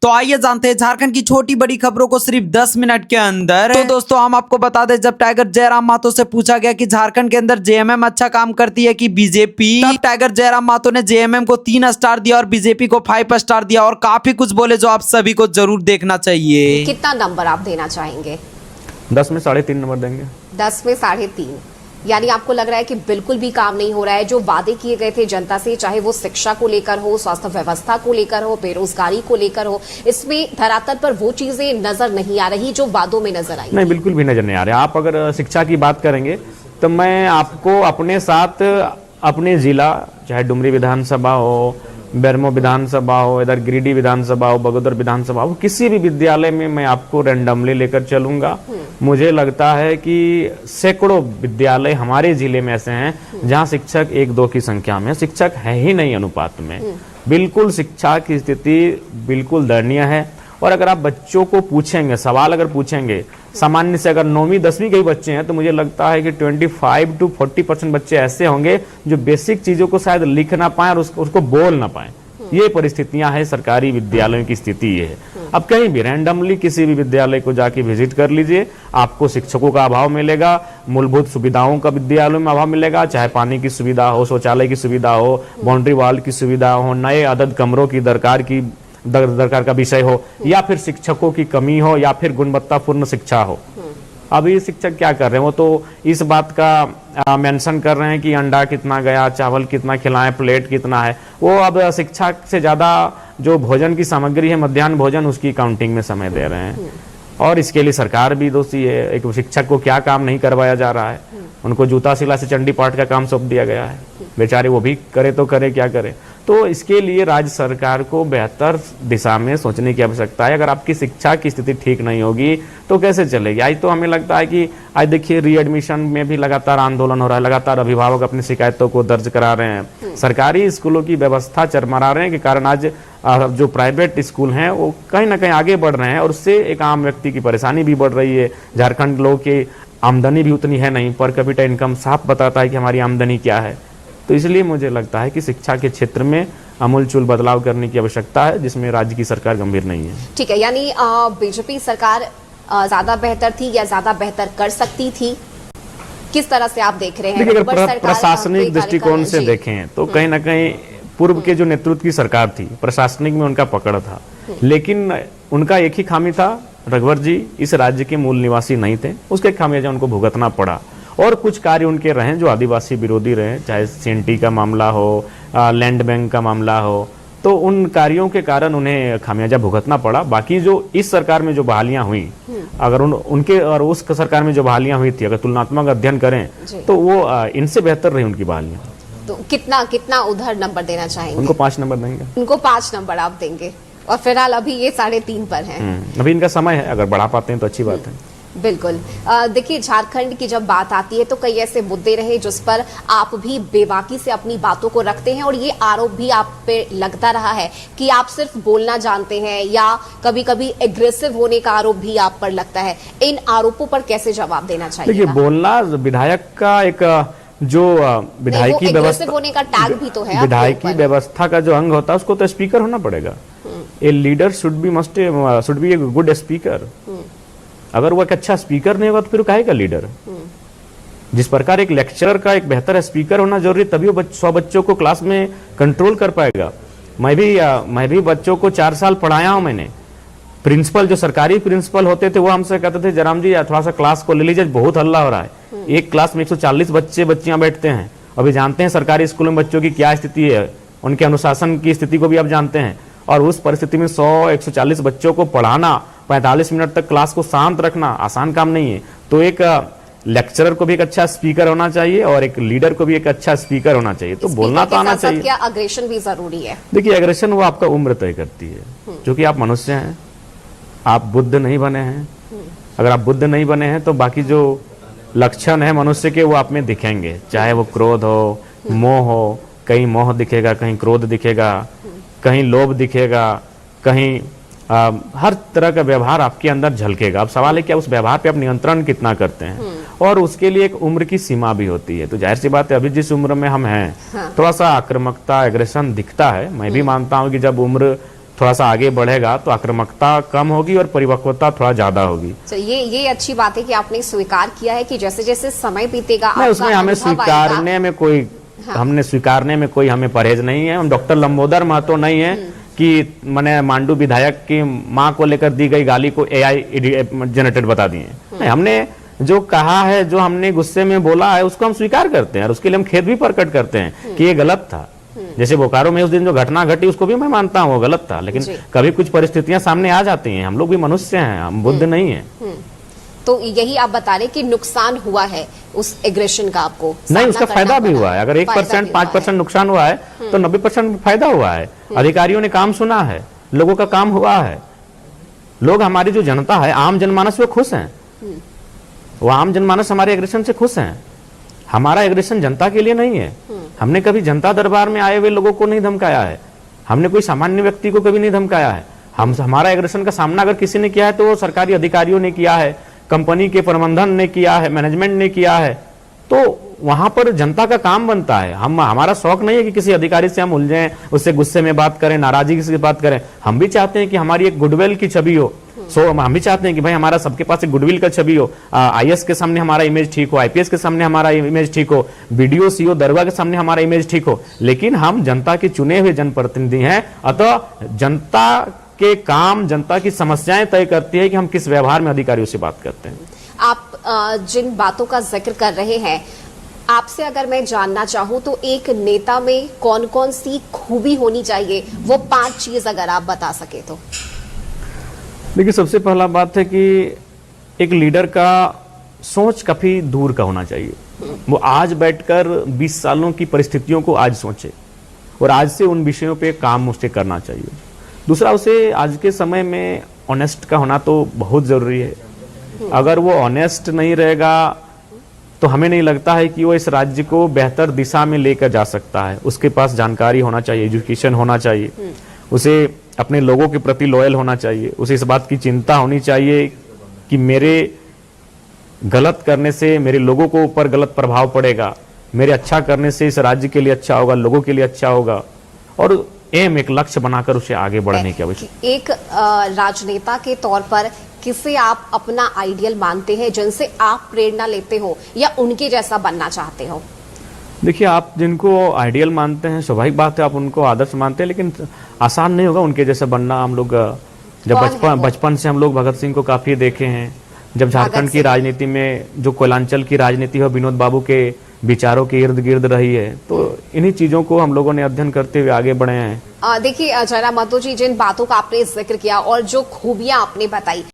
तो आइए जानते हैं झारखंड की छोटी बड़ी खबरों को सिर्फ 10 मिनट के अंदर। तो दोस्तों हम आपको बता दें, जब टाइगर जयराम मातो से पूछा गया कि झारखंड के अंदर जेएमएम अच्छा काम करती है कि बीजेपी, तब टाइगर जयराम मातो ने जेएमएम को 3 स्टार दिया और बीजेपी को 5 स्टार दिया और काफी कुछ बोले जो आप सभी को जरूर देखना चाहिए। कितना नंबर आप देना चाहेंगे? 10 में 3.5 नंबर देंगे। 10 में 3.5, यानी आपको लग रहा है कि बिल्कुल भी काम नहीं हो रहा है। जो वादे किए गए थे जनता से, चाहे वो शिक्षा को लेकर हो, स्वास्थ्य व्यवस्था को लेकर हो, बेरोजगारी को लेकर हो, इसमें धरातल पर वो चीजें नजर नहीं आ रही जो वादों में नजर आई। नहीं, बिल्कुल भी नजर नहीं आ रहा। आप अगर शिक्षा की बात करेंगे तो मैं आपको अपने साथ अपने जिला, चाहे डुमरी विधानसभा हो, बेरमो विधानसभा हो, इधर गिरिडीह विधानसभा हो, बगोदर विधानसभा हो, किसी भी विद्यालय में मैं आपको रैंडमली लेकर चलूंगा। मुझे लगता है कि सैकड़ों विद्यालय हमारे जिले में ऐसे हैं जहां शिक्षक 1-2 की संख्या में, शिक्षक है ही नहीं अनुपात में। बिल्कुल शिक्षा की स्थिति बिल्कुल दयनीय है। और अगर आप बच्चों को पूछेंगे, सवाल अगर पूछेंगे, सामान्य से अगर 9वीं 10वीं के ही बच्चे हैं तो मुझे लगता है कि 25 to 40% बच्चे ऐसे होंगे जो बेसिक चीजों को शायद लिख ना पाए और उसको बोल ना पाए। ये परिस्थितियां हैं सरकारी विद्यालयों की स्थिति ये है। अब कहीं भी रैंडमली किसी भी विद्यालय को जाके विजिट कर लीजिए, आपको शिक्षकों का अभाव मिलेगा, मूलभूत सुविधाओं का विद्यालयों में अभाव मिलेगा, चाहे पानी की सुविधा हो, शौचालय की सुविधा हो, बाउंड्री वॉल की सुविधा हो, नए अदद कमरों की दरकार का विषय हो, या फिर शिक्षकों की कमी हो, या फिर गुणवत्तापूर्ण शिक्षा हो। अब ये शिक्षक क्या कर रहे हैं? वो तो इस बात का मेंशन कर रहे हैं कि अंडा कितना गया, चावल कितना खिलाएं, प्लेट कितना है। वो अब शिक्षा से ज्यादा जो भोजन की सामग्री है, मध्याह्न भोजन, उसकी काउंटिंग में समय दे रहे हैं। और इसके लिए सरकार भी दोषी है। एक शिक्षक को क्या काम नहीं करवाया जा रहा है? उनको जूता सिला से चंडी पाठ का काम सौंप दिया गया है। बेचारे वो भी करे तो करे, क्या करे? तो इसके लिए राज्य सरकार को बेहतर दिशा में सोचने की आवश्यकता है। अगर आपकी शिक्षा की स्थिति ठीक नहीं होगी तो कैसे चलेगी? आज तो हमें लगता है कि आज देखिए रीएडमिशन में भी लगातार आंदोलन हो रहा है, लगातार अभिभावक अपनी शिकायतों को दर्ज करा रहे हैं। सरकारी स्कूलों की व्यवस्था चरमरा रहे हैं के कारण आज जो प्राइवेट स्कूल हैं वो कहीं ना कहीं आगे बढ़ रहे हैं और उससे एक आम व्यक्ति की परेशानी भी बढ़ रही है। झारखंड लोगों की आमदनी भी उतनी है नहीं, पर कैपिटा इनकम साफ बताता है कि हमारी आमदनी क्या है। तो इसलिए मुझे लगता है कि शिक्षा के क्षेत्र में आमूलचूल बदलाव करने की आवश्यकता है, जिसमें राज्य की सरकार गंभीर नहीं है। ठीक है, यानी बीजेपी सरकार ज्यादा बेहतर थी या ज्यादा बेहतर कर सकती थी? किस तरह से आप देख रहे हैं? अगर प्रशासनिक दृष्टिकोण से देखें तो कहीं ना कहीं पूर्व के जो नेतृत्व की सरकार थी, प्रशासनिक में उनका पकड़ था, लेकिन उनका एक ही खामी था, रघुवर जी इस राज्य के मूल निवासी नहीं थे, उसके खामियाजा उनको भुगतना पड़ा। और कुछ कार्य उनके रहे जो आदिवासी विरोधी रहे, चाहे सीएनटी का मामला हो, लैंड बैंक का मामला हो, तो उन कार्यों के कारण उन्हें खामियाजा भुगतना पड़ा। बाकी जो इस सरकार में जो बहालियां हुई, अगर उनके और उस सरकार में जो बहालियां हुई थी, अगर तुलनात्मक अध्ययन करें तो वो इनसे बेहतर रही उनकी बहालियां। तो कितना उधर नंबर देना चाहेंगे? उनको 5 नंबर देंगे। उनको 5 नंबर आप देंगे, और फिलहाल अभी ये 3.5 पर है। अभी इनका समय है, अगर बढ़ा पाते हैं तो अच्छी बात है। बिल्कुल। देखिए, झारखंड की जब बात आती है तो कई ऐसे मुद्दे रहे जिस पर आप भी बेबाकी से अपनी बातों को रखते हैं, और ये आरोप भी आप पे लगता रहा है कि आप सिर्फ बोलना जानते हैं, या कभी कभी एग्रेसिव होने का आरोप भी आप पर लगता है। इन आरोपों पर कैसे जवाब देना चाहिए? देखिए, बोलना विधायक का एक जो विधायकी व्यवस्था होने का टैग भी तो है, विधायकी व्यवस्था का जो अंग होता है उसको तो स्पीकर होना पड़ेगा। A leader should be a good speaker. अगर वो एक अच्छा स्पीकर नहीं होगा तो फिर काहे का लीडर? जिस प्रकार एक लेक्चरर का एक बेहतर स्पीकर होना जरूरी, तभी वो 100 बच्चों को क्लास में कंट्रोल कर पाएगा। मैं भी बच्चों को 4 साल पढ़ाया हूं। मैंने प्रिंसिपल, जो सरकारी प्रिंसिपल होते थे, वो हमसे कहते थे, जराम जी थोड़ा सा क्लास को ले लीजिए, बहुत हल्ला हो रहा है। एक क्लास में 140 बच्चियां बैठते हैं। अभी जानते हैं सरकारी स्कूलों में बच्चों की क्या स्थिति है, उनके अनुशासन की स्थिति को भी आप जानते हैं। और उस परिस्थिति में 140 बच्चों को पढ़ाना, 45 मिनट तक क्लास को शांत रखना आसान काम नहीं है। तो एक लेक्चरर को भी एक अच्छा स्पीकर होना चाहिए और एक लीडर को भी एक अच्छा स्पीकर होना चाहिए। तो बोलना तो आना चाहिए। क्या अग्रेशन भी जरूरी है? देखिए, अग्रेशन वो आपका उम्र तय करती है, क्योंकि आप मनुष्य हैं, आप बुद्ध नहीं बने हैं। अगर आप बुद्ध नहीं बने हैं तो बाकी जो लक्षण है मनुष्य के वो आप में दिखेंगे, चाहे वो क्रोध हो, मोह हो, कहीं मोह दिखेगा, कहीं क्रोध दिखेगा, कहीं लोभ दिखेगा, कहीं हर तरह का व्यवहार आपके अंदर झलकेगा। अब सवाल है कि उस व्यवहार पे आप नियंत्रण कितना करते हैं, और उसके लिए एक उम्र की सीमा भी होती है। तो जाहिर सी बात है, अभी जिस उम्र में हम हैं, थोड़ा सा आक्रामकता, एग्रेशन दिखता है। मैं भी मानता हूं कि जब उम्र थोड़ा सा आगे बढ़ेगा तो आक्रामकता कम होगी और परिपक्वता थोड़ा ज्यादा होगी। तो ये अच्छी बात है कि आपने स्वीकार किया है कि जैसे जैसे समय बीतेगा नहीं, आपका उसमें हमें अनुभव स्वीकारने में कोई हमने स्वीकारने में कोई हमें परहेज नहीं है। हम डॉक्टर लंबोदर महतो नहीं है कि मैंने मांडू विधायक की मां को लेकर दी गई गाली को AI जनरेटेड बता दिए। नहीं, हमने जो कहा है, जो हमने गुस्से में बोला है, उसको हम स्वीकार करते हैं और उसके लिए हम खेद भी प्रकट करते हैं कि ये गलत था। जैसे बोकारो में उस दिन जो घटना घटी उसको भी मैं मानता हूँ वो गलत था, लेकिन कभी कुछ परिस्थितियां सामने आ जाती हैं। हम लोग भी मनुष्य हैं, हम बुद्ध नहीं है। तो यही आप बता रहे कि नुकसान हुआ है उस एग्रेशन का आपको? नहीं, उसका फायदा भी हुआ है। अगर 1%, 5% नुकसान हुआ है तो 90% फायदा हुआ है। अधिकारियों ने काम सुना है, लोगों का काम हुआ है। लोग, हमारी जो जनता है, आम जनमानस, वो खुश हैं। वो आम जनमानस हमारे एग्रेशन से खुश हैं। हमारा एग्रेशन जनता के लिए नहीं है। हमने कभी जनता दरबार में आए हुए लोगों को नहीं धमकाया है। हमने कोई सामान्य व्यक्ति को कभी नहीं धमकाया है। हमारा एग्रेशन का सामना अगर किसी ने किया है तो वो सरकारी अधिकारियों ने किया है, कंपनी के प्रबंधन ने किया है, मैनेजमेंट ने किया है। तो वहां पर जनता का काम बनता है। हमारा शौक नहीं है कि किसी अधिकारी से हम उलझें, उससे गुस्से में बात करें, नाराजगी से बात करें। हम भी चाहते हैं कि हमारी एक गुडविल की छवि हो। हम भी चाहते हैं कि भाई हमारा सबके पास एक गुडविल का छवि हो। IAS के सामने हमारा इमेज ठीक हो, IPS के सामने हमारा इमेज ठीक हो, BDO CO दरगाह के सामने हमारा इमेज ठीक हो। लेकिन हम जनता के चुने हुए जनप्रतिनिधि हैं, अतः जनता के काम, जनता की समस्याएं तय करती है कि हम किस व्यवहार में अधिकारियों से बात करते हैं। आप जिन बातों का जिक्र कर रहे हैं, आपसे अगर मैं जानना चाहूं तो एक नेता में कौन कौन सी खूबी होनी चाहिए, वो 5 चीज अगर आप बता सके तो? देखिए, सबसे पहला बात है कि एक लीडर का सोच काफी दूर का होना चाहिए। वो आज बैठकर 20 सालों की परिस्थितियों को आज सोचे और आज से उन विषयों पे काम उसे करना चाहिए। दूसरा, उसे आज के समय में ऑनेस्ट का होना तो बहुत जरूरी है। अगर वो ऑनेस्ट नहीं रहेगा तो हमें नहीं लगता है कि वो इस राज्य को बेहतर दिशा में लेकर जा सकता है। उसके पास जानकारी होना चाहिए, एजुकेशन होना चाहिए, उसे अपने लोगों के प्रति लॉयल होना चाहिए, उसे इस बात की चिंता होनी चाहिए कि मेरे गलत करने से मेरे लोगों को ऊपर गलत प्रभाव पड़ेगा, मेरे अच्छा करने से इस राज्य के लिए अच्छा होगा, लोगों के लिए अच्छा होगा, और एक लक्ष्य बनाकर उसे आगे बढ़ने की आवश्यकता। एक राजनेता के तौर पर किसे आप अपना आइडियल मानते हैं, जिनसे आप प्रेरणा लेते हो या उनके जैसा बनना चाहते हो? देखिए, आप जिनको आइडियल मानते हैं, स्वाभाविक बात है आप उनको आदर्श मानते हैं, लेकिन आसान नहीं होगा उनके जैसा बनना। हम लोग जब बचपन से हम लोग भगत सिंह को काफी देखे हैं। जब झारखंड की राजनीति में जो कोयलांचल की राजनीति है विनोद बाबू के विचारों के इर्द गिर्द रही है, तो इन्हीं चीजों को हम लोगों ने अध्ययन करते हुए आगे बढ़े हैं। देखिए जयराम महतो जी, जिन बातों का आपने जिक्र किया और जो खूबियां आपने बताई,